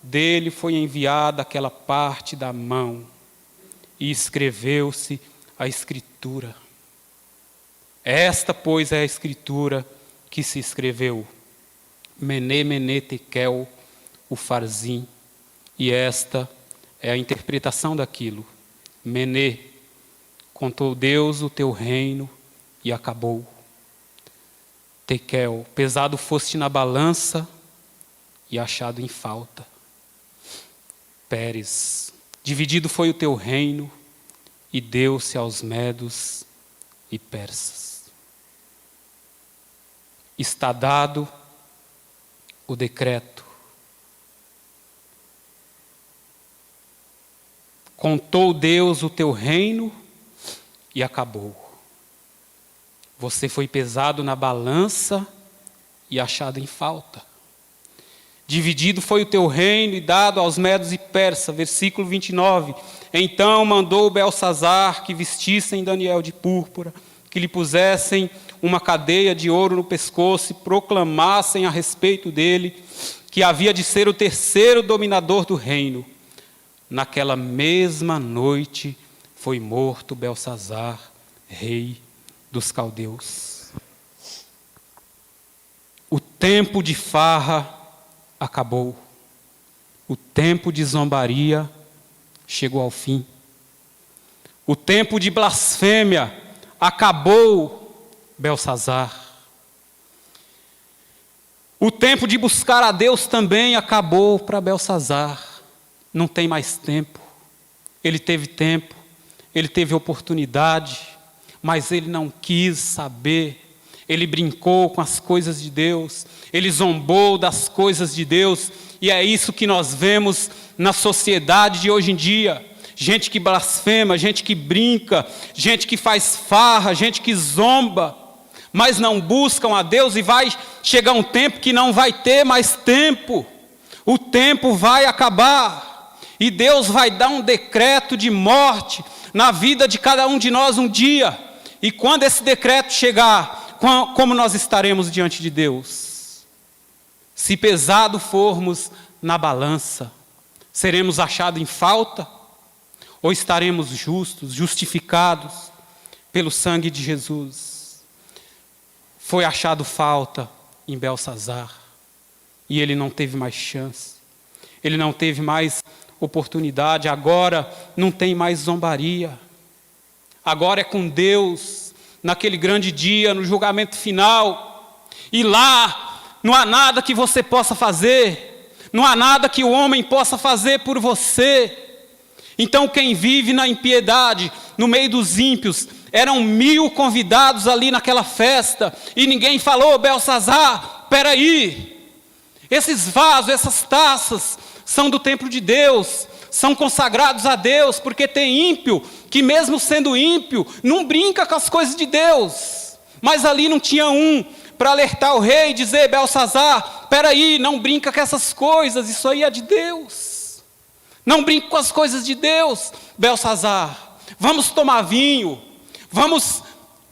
dele foi enviada aquela parte da mão, e escreveu-se a Escritura. Esta, pois, é a Escritura que se escreveu. Mené, mené, tekel, ufarzim. E esta é a interpretação daquilo. Mené, contou Deus o teu reino e acabou. Tekel, pesado foste na balança e achado em falta. Pérez, dividido foi o teu reino e deu-se aos medos e persas. Está dado o decreto. Contou Deus o teu reino e acabou. Você foi pesado na balança e achado em falta. Dividido foi o teu reino e dado aos medos e persas. Versículo 29. Então mandou Beltsazar que vestissem Daniel de púrpura, que lhe pusessem uma cadeia de ouro no pescoço e proclamassem a respeito dele que havia de ser o terceiro dominador do reino. Naquela mesma noite foi morto Beltsazar, rei dos caldeus. O tempo de farra acabou. O tempo de zombaria chegou ao fim. O tempo de blasfêmia acabou, Beltsazar. O tempo de buscar a Deus também acabou para Beltsazar. Não tem mais tempo. Ele teve oportunidade, mas ele não quis saber. Ele brincou com as coisas de Deus, ele zombou das coisas de Deus, e é isso que nós vemos na sociedade de hoje em dia. Gente que blasfema, gente que brinca, gente que faz farra, gente que zomba, mas não buscam a Deus, e vai chegar um tempo que não vai ter mais tempo. O tempo vai acabar. E Deus vai dar um decreto de morte na vida de cada um de nós um dia. E quando esse decreto chegar, como nós estaremos diante de Deus? Se pesado formos na balança, seremos achados em falta? Ou estaremos justos, justificados pelo sangue de Jesus? Foi achado falta em Beltsazar, e ele não teve mais chance. Ele não teve mais oportunidade, agora não tem mais zombaria. Agora é com Deus, naquele grande dia, no julgamento final. E lá não há nada que você possa fazer, não há nada que o homem possa fazer por você. Então quem vive na impiedade, no meio dos ímpios, eram 1000 convidados ali naquela festa, e ninguém falou: Beltsazar, espera aí, esses vasos, essas taças são do templo de Deus, são consagrados a Deus, porque tem ímpio que, mesmo sendo ímpio, não brinca com as coisas de Deus. Mas ali não tinha um para alertar o rei e dizer: Beltsazar, espera aí, não brinca com essas coisas, isso aí é de Deus. Não brinca com as coisas de Deus, Beltsazar. Vamos tomar vinho, vamos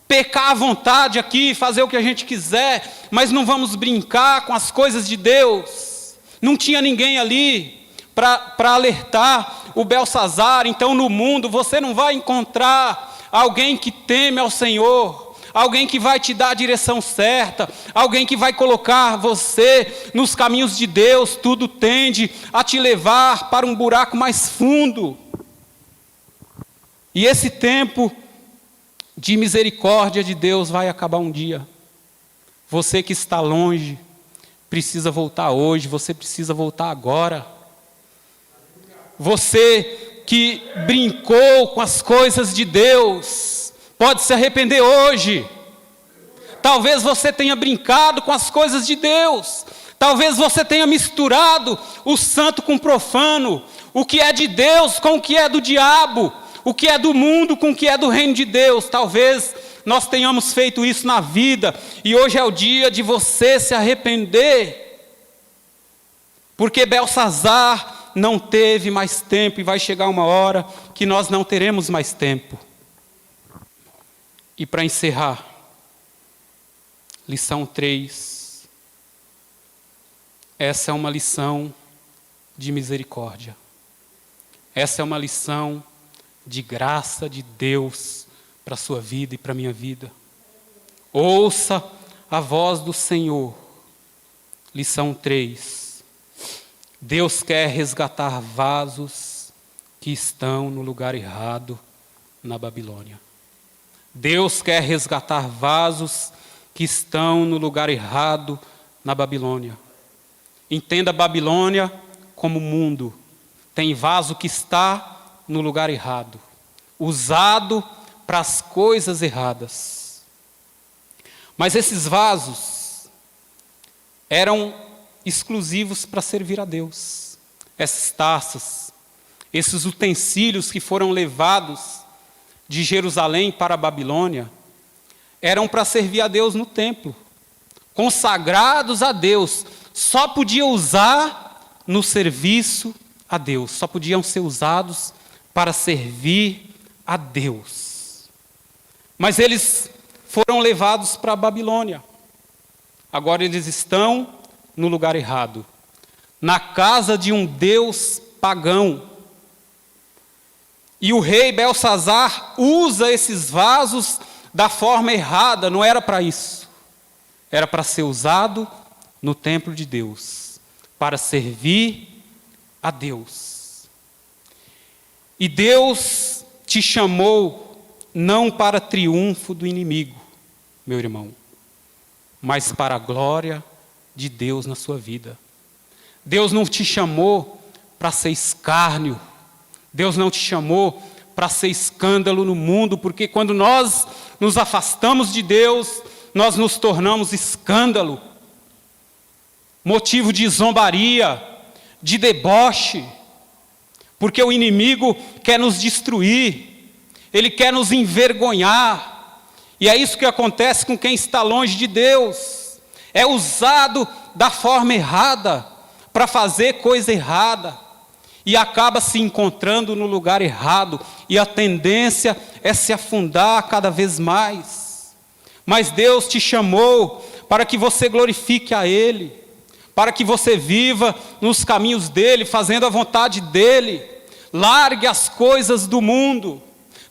pecar à vontade aqui, fazer o que a gente quiser, mas não vamos brincar com as coisas de Deus. Não tinha ninguém ali para alertar o Beltsazar. Então no mundo você não vai encontrar alguém que teme ao Senhor, alguém que vai te dar a direção certa, alguém que vai colocar você nos caminhos de Deus. Tudo tende a te levar para um buraco mais fundo. E esse tempo de misericórdia de Deus vai acabar um dia. Você que está longe precisa voltar hoje, você precisa voltar agora. Você que brincou com as coisas de Deus, pode se arrepender hoje. Talvez você tenha brincado com as coisas de Deus, talvez você tenha misturado o santo com o profano, o que é de Deus com o que é do diabo, o que é do mundo com o que é do reino de Deus. Talvez nós tenhamos feito isso na vida, e hoje é o dia de você se arrepender, porque Beltsazar não teve mais tempo, e vai chegar uma hora que nós não teremos mais tempo. E para encerrar, lição 3, essa é uma lição de misericórdia. Essa é uma lição de graça de Deus para a sua vida e para a minha vida. Ouça a voz do Senhor. Lição 3. Deus quer resgatar vasos que estão no lugar errado na Babilônia. Deus quer resgatar vasos que estão no lugar errado na Babilônia. Entenda a Babilônia como mundo. Tem vaso que está no lugar errado, usado para as coisas erradas. Mas esses vasos eram exclusivos para servir a Deus. Essas taças, esses utensílios que foram levados de Jerusalém para a Babilônia, eram para servir a Deus no templo, consagrados a Deus. Só podia usar no serviço a Deus, só podiam ser usados para servir a Deus. Mas eles foram levados para a Babilônia. Agora eles estão no lugar errado, na casa de um Deus pagão. E o rei Belsazar usa esses vasos da forma errada. Não era para isso. Era para ser usado no templo de Deus, para servir a Deus. E Deus te chamou não para triunfo do inimigo, meu irmão, mas para a glória de Deus na sua vida. Deus não te chamou para ser escárnio. Deus não te chamou para ser escândalo no mundo, porque quando nós nos afastamos de Deus, nós nos tornamos escândalo, motivo de zombaria, de deboche, porque o inimigo quer nos destruir, ele quer nos envergonhar, e é isso que acontece com quem está longe de Deus. É usado da forma errada, para fazer coisa errada, e acaba se encontrando no lugar errado, e a tendência é se afundar cada vez mais. Mas Deus te chamou para que você glorifique a Ele, para que você viva nos caminhos dEle, fazendo a vontade dEle. Largue as coisas do mundo,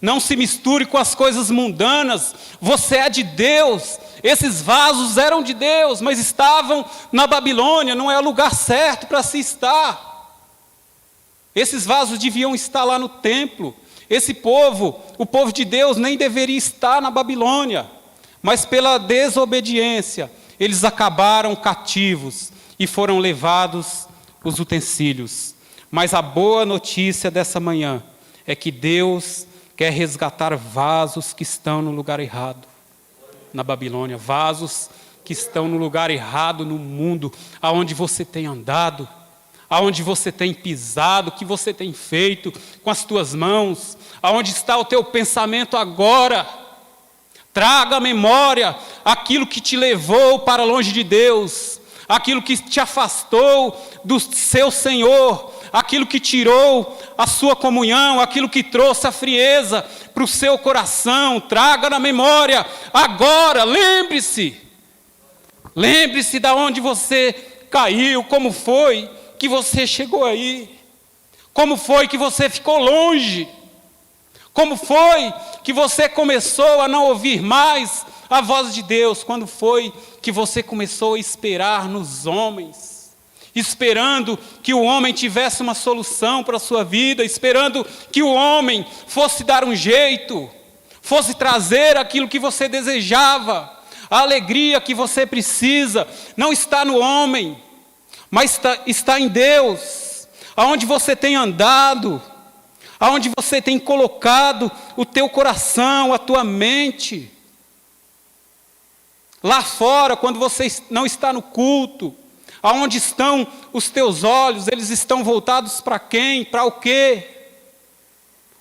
não se misture com as coisas mundanas. Você é de Deus. Esses vasos eram de Deus, mas estavam na Babilônia, não é o lugar certo para se estar. Esses vasos deviam estar lá no templo. Esse povo, o povo de Deus, nem deveria estar na Babilônia, mas pela desobediência, eles acabaram cativos e foram levados os utensílios. Mas a boa notícia dessa manhã é que Deus quer resgatar vasos que estão no lugar errado na Babilônia, vasos que estão no lugar errado no mundo, aonde você tem andado, aonde você tem pisado, o que você tem feito com as tuas mãos, aonde está o teu pensamento agora. Traga à memória aquilo que te levou para longe de Deus, aquilo que te afastou do seu Senhor, aquilo que tirou a sua comunhão, aquilo que trouxe a frieza para o seu coração. Traga na memória agora, lembre-se de onde você caiu, como foi que você chegou aí, como foi que você ficou longe, como foi que você começou a não ouvir mais a voz de Deus, quando foi que você começou a esperar nos homens, esperando que o homem tivesse uma solução para a sua vida, esperando que o homem fosse dar um jeito, fosse trazer aquilo que você desejava, a alegria que você precisa. Não está no homem, mas está em Deus. Aonde você tem andado, aonde você tem colocado o teu coração, a tua mente. Lá fora, quando você não está no culto, aonde estão os teus olhos, eles estão voltados para quem? Para o quê?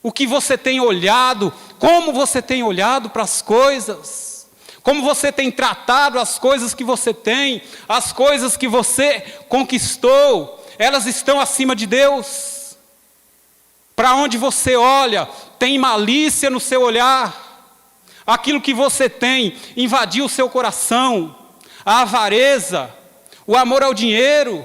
O que você tem olhado? Como você tem olhado para as coisas? Como você tem tratado as coisas que você tem? As coisas que você conquistou, elas estão acima de Deus? Para onde você olha, tem malícia no seu olhar? Aquilo que você tem invadiu o seu coração, a avareza, o amor ao dinheiro,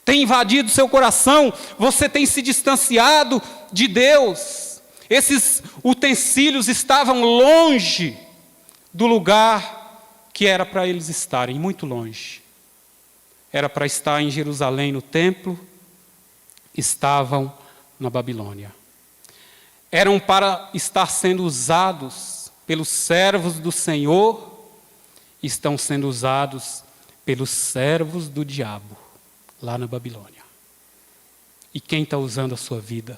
tem invadido seu coração, você tem se distanciado de Deus. Esses utensílios estavam longe do lugar que era para eles estarem, muito longe. Era para estar em Jerusalém, no templo, estavam na Babilônia. Eram para estar sendo usados pelos servos do Senhor, estão sendo usados pelos servos do diabo, lá na Babilônia. E quem está usando a sua vida?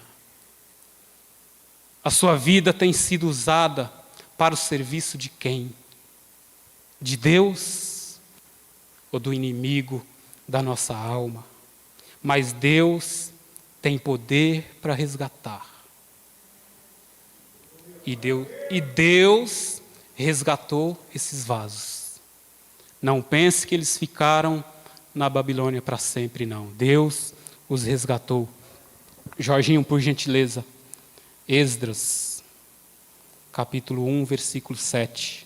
A sua vida tem sido usada para o serviço de quem? De Deus ou do inimigo da nossa alma? Mas Deus tem poder para resgatar. E Deus resgatou esses vasos. Não pense que eles ficaram na Babilônia para sempre, não. Deus os resgatou. Jorginho, por gentileza. Esdras, capítulo 1, versículo 7.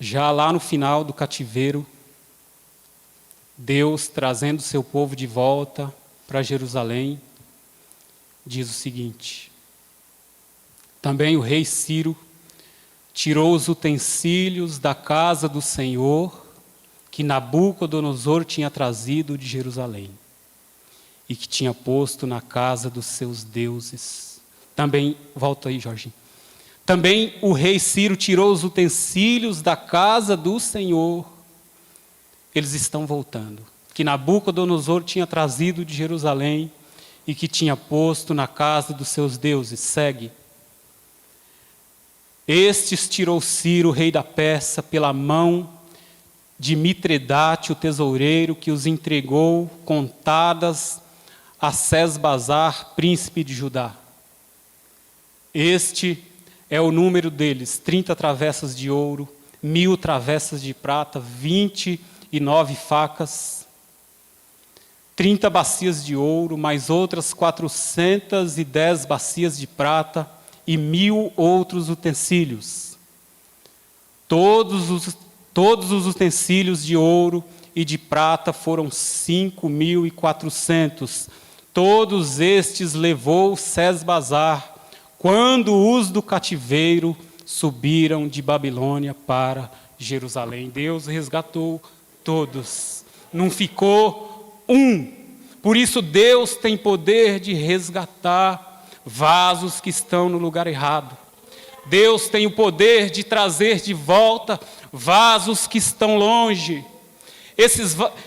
Já lá no final do cativeiro, Deus trazendo seu povo de volta para Jerusalém, diz o seguinte: também o rei Ciro tirou os utensílios da casa do Senhor que Nabucodonosor tinha trazido de Jerusalém e que tinha posto na casa dos seus deuses. Também, volta aí, Jorginho. Também o rei Ciro tirou os utensílios da casa do Senhor. Eles estão voltando. Que Nabucodonosor tinha trazido de Jerusalém e que tinha posto na casa dos seus deuses. Segue. Estes tirou Ciro, rei da Pérsia, pela mão de Mitredate, o tesoureiro, que os entregou contadas a Sesbazar, príncipe de Judá. Este é o número deles: 30 travessas de ouro, 1000 travessas de prata, 29 facas, 30 bacias de ouro, mais outras 410 bacias de prata e 1000 outros utensílios. Todos os utensílios de ouro e de prata foram 5.400. Todos estes levou Sesbazar quando os do cativeiro subiram de Babilônia para Jerusalém. Deus resgatou todos, não ficou um. Por isso Deus tem poder de resgatar vasos que estão no lugar errado. Deus tem o poder de trazer de volta vasos que estão longe.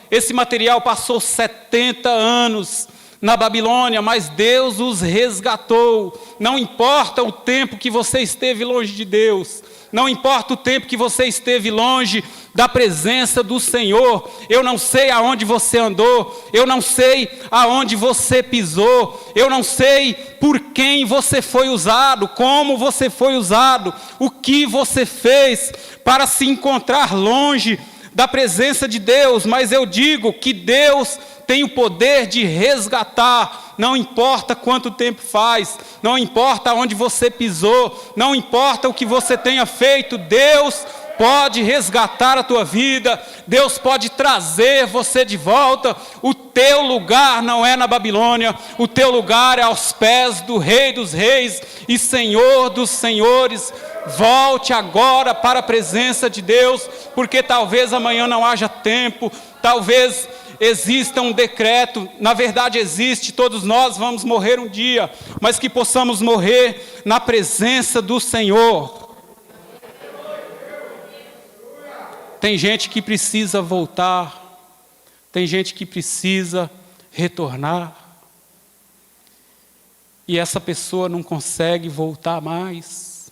Esse material passou 70 anos na Babilônia, mas Deus os resgatou. Não importa o tempo que você esteve longe de Deus, não importa o tempo que você esteve longe da presença do Senhor. Eu não sei aonde você andou, eu não sei aonde você pisou, eu não sei por quem você foi usado, como você foi usado, o que você fez para se encontrar longe da presença de Deus, mas eu digo que Deus tem o poder de resgatar. Não importa quanto tempo faz, não importa onde você pisou, não importa o que você tenha feito, Deus pode resgatar a tua vida, Deus pode trazer você de volta. O teu lugar não é na Babilônia, o teu lugar é aos pés do Rei dos Reis e Senhor dos Senhores. Volte agora para a presença de Deus, porque talvez amanhã não haja tempo, talvez exista um decreto, na verdade existe, todos nós vamos morrer um dia, mas que possamos morrer na presença do Senhor. Tem gente que precisa voltar, tem gente que precisa retornar, e essa pessoa não consegue voltar mais,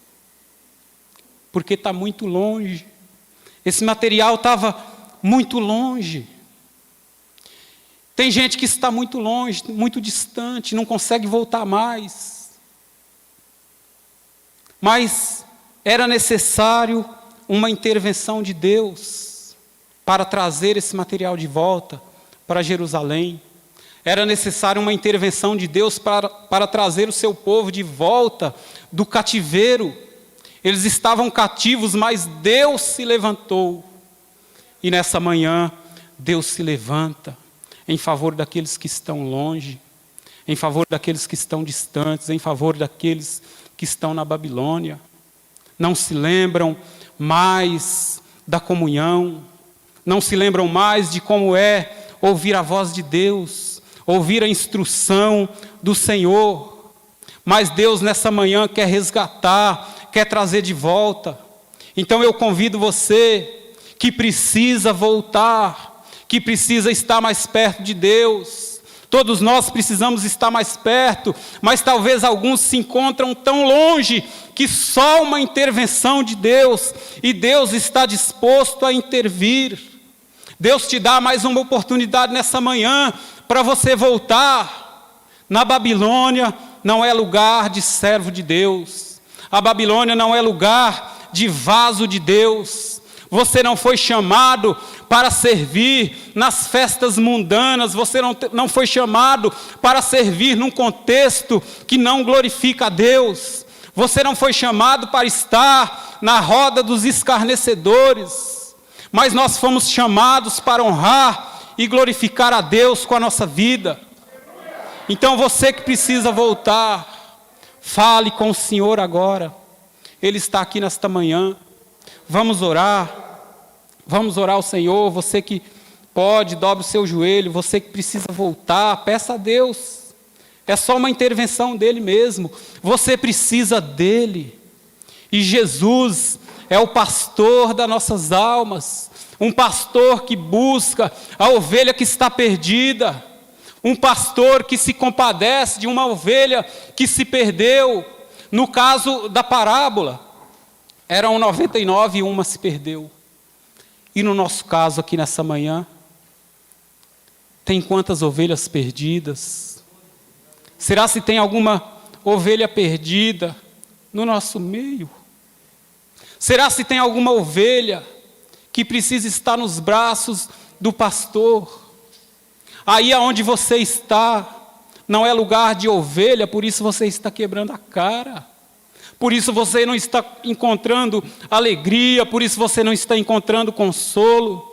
porque está muito longe. Esse material estava muito longe. Tem gente que está muito longe, muito distante, não consegue voltar mais. Mas era necessário uma intervenção de Deus para trazer esse material de volta para Jerusalém. Era necessário uma intervenção de Deus para trazer o seu povo de volta do cativeiro. Eles estavam cativos, mas Deus se levantou. E nessa manhã, Deus se levanta em favor daqueles que estão longe, em favor daqueles que estão distantes, em favor daqueles que estão na Babilônia. Não se lembram mais da comunhão, não se lembram mais de como é ouvir a voz de Deus, ouvir a instrução do Senhor. Mas Deus nessa manhã quer resgatar, quer trazer de volta. Então eu convido você que precisa voltar, que precisa estar mais perto de Deus. Todos nós precisamos estar mais perto, mas talvez alguns se encontram tão longe que só uma intervenção de Deus, e Deus está disposto a intervir. Deus te dá mais uma oportunidade nessa manhã para você voltar. Na Babilônia não é lugar de servo de Deus. A Babilônia não é lugar de vaso de Deus. Você não foi chamado para servir nas festas mundanas. Você não foi chamado para servir num contexto que não glorifica a Deus. Você não foi chamado para estar na roda dos escarnecedores. Mas nós fomos chamados para honrar e glorificar a Deus com a nossa vida. Então você que precisa voltar, fale com o Senhor agora. Ele está aqui nesta manhã. Vamos orar ao Senhor. Você que pode, dobre o seu joelho. Você que precisa voltar, peça a Deus. É só uma intervenção dele mesmo. Você precisa dele. E Jesus é o pastor das nossas almas. Um pastor que busca a ovelha que está perdida. Um pastor que se compadece de uma ovelha que se perdeu. No caso da parábola, eram 99 e uma se perdeu. E no nosso caso aqui nessa manhã, tem quantas ovelhas perdidas? Será se tem alguma ovelha perdida no nosso meio? Será se tem alguma ovelha que precisa estar nos braços do pastor? Aí aonde você está, não é lugar de ovelha, por isso você está quebrando a cara. Por isso você não está encontrando alegria, por isso você não está encontrando consolo.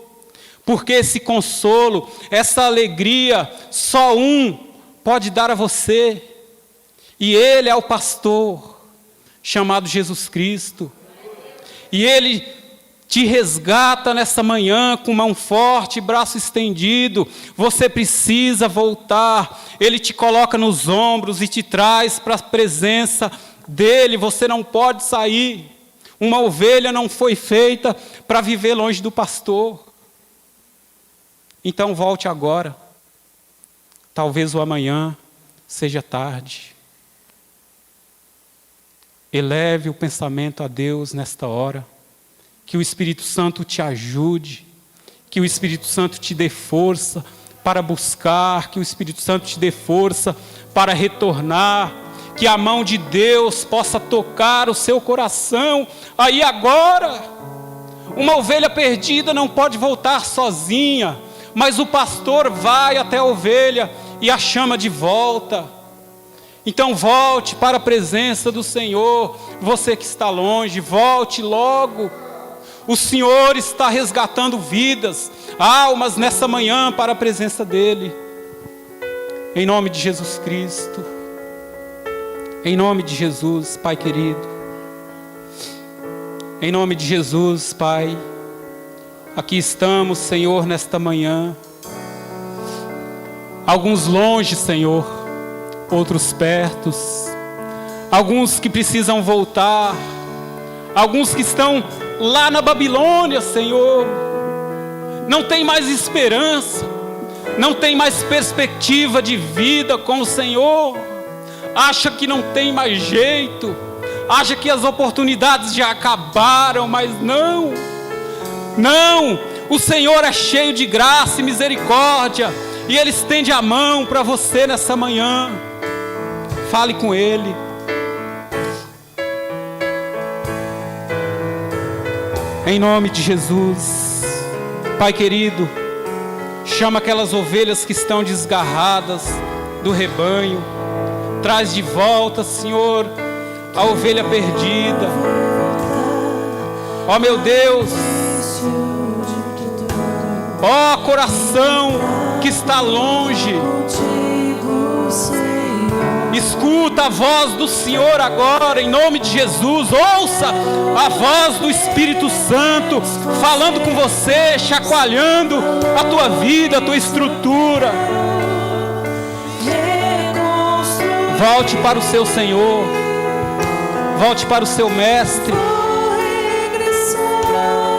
Porque esse consolo, essa alegria, só um pode dar a você. E Ele é o pastor, chamado Jesus Cristo. E Ele te resgata nessa manhã com mão forte, braço estendido. Você precisa voltar. Ele te coloca nos ombros e te traz para a presença dEle. Você não pode sair. Uma ovelha não foi feita para viver longe do pastor. Então volte agora. Talvez o amanhã seja tarde. Eleve o pensamento a Deus nesta hora. Que o Espírito Santo te ajude. Que o Espírito Santo te dê força para buscar. Que o Espírito Santo te dê força para retornar. Que a mão de Deus possa tocar o seu coração. Aí agora, uma ovelha perdida não pode voltar sozinha. Mas o pastor vai até a ovelha e a chama de volta. Então volte para a presença do Senhor. Você que está longe, volte logo. O Senhor está resgatando vidas, almas nessa manhã para a presença dEle. Em nome de Jesus Cristo. Em nome de Jesus, Pai querido. Em nome de Jesus, Pai. Aqui estamos, Senhor, nesta manhã. Alguns longe, Senhor, outros perto. Alguns que precisam voltar. Alguns que estão lá na Babilônia, Senhor. Não tem mais esperança. Não tem mais perspectiva de vida com o Senhor. Acha que não tem mais jeito. Acha que as oportunidades já acabaram, mas não. Não, o Senhor é cheio de graça e misericórdia, e Ele estende a mão para você nessa manhã. Fale com Ele. Em nome de Jesus, Pai querido, chama aquelas ovelhas que estão desgarradas do rebanho, traz de volta, Senhor, a ovelha perdida. Ó meu Deus, Ó coração que está longe, escuta a voz do Senhor agora, em nome de Jesus. Ouça a voz do Espírito Santo falando com você, chacoalhando a tua vida, a tua estrutura. Volte para o seu Senhor, volte para o seu Mestre.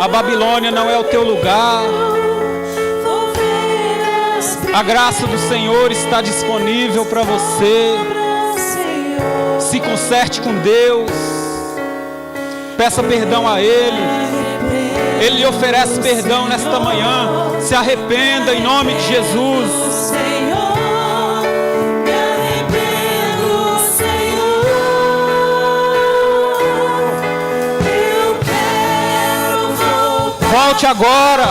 A Babilônia não é o teu lugar. A graça do Senhor está disponível para você. Se conserte com Deus. Peça perdão a Ele. Ele lhe oferece perdão nesta manhã. Se arrependa em nome de Jesus. Volte agora,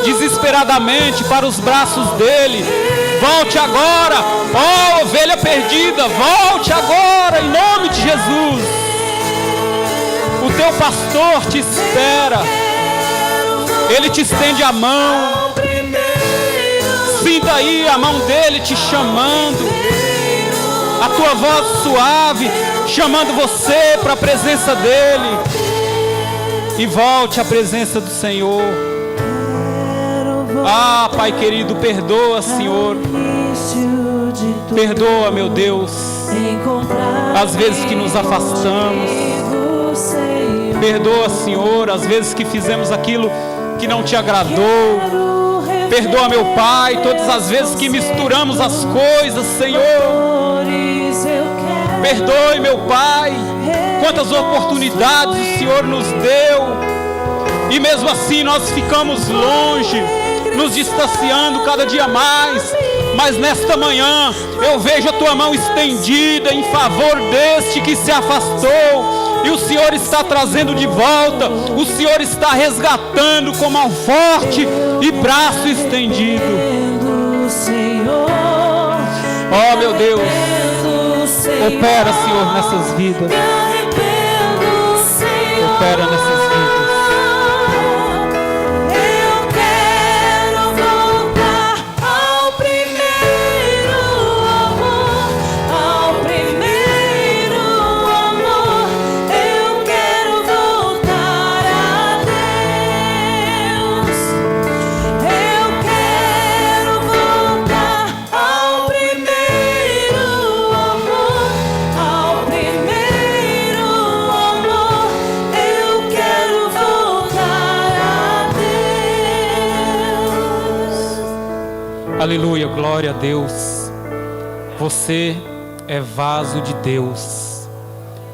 desesperadamente, para os braços dele. Volte agora, ó ovelha perdida, volte agora, em nome de Jesus. O teu pastor te espera, ele te estende a mão. Sinta aí a mão dele te chamando, a tua voz suave, chamando você para a presença dele. E volte à presença do Senhor. Ah, Pai querido, perdoa, Senhor. Perdoa, meu Deus, as vezes que nos afastamos. Perdoa, Senhor, as vezes que fizemos aquilo que não te agradou. Perdoa, meu Pai, todas as vezes que misturamos as coisas, Senhor. Perdoe, meu Pai, quantas oportunidades o Senhor nos deu, e mesmo assim nós ficamos longe, nos distanciando cada dia mais. Mas nesta manhã eu vejo a tua mão estendida em favor deste que se afastou, e o Senhor está trazendo de volta, o Senhor está resgatando com mão forte e braço estendido. Oh, meu Deus, opera, Senhor, nessas vidas. Opera nessas vidas. Eu quero voltar ao primeiro amor, ao primeiro amor. Eu quero voltar a Deus. Eu quero voltar ao primeiro amor, ao primeiro amor. Eu quero voltar a Deus. Aleluia, glória a Deus. Você é vaso de Deus,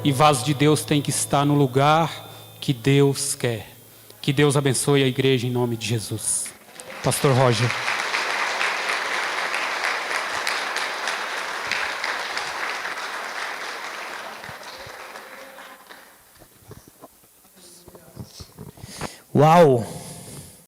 e vaso de Deus tem que estar no lugar que Deus quer. Que Deus abençoe a igreja em nome de Jesus. Pastor Roger. Uau!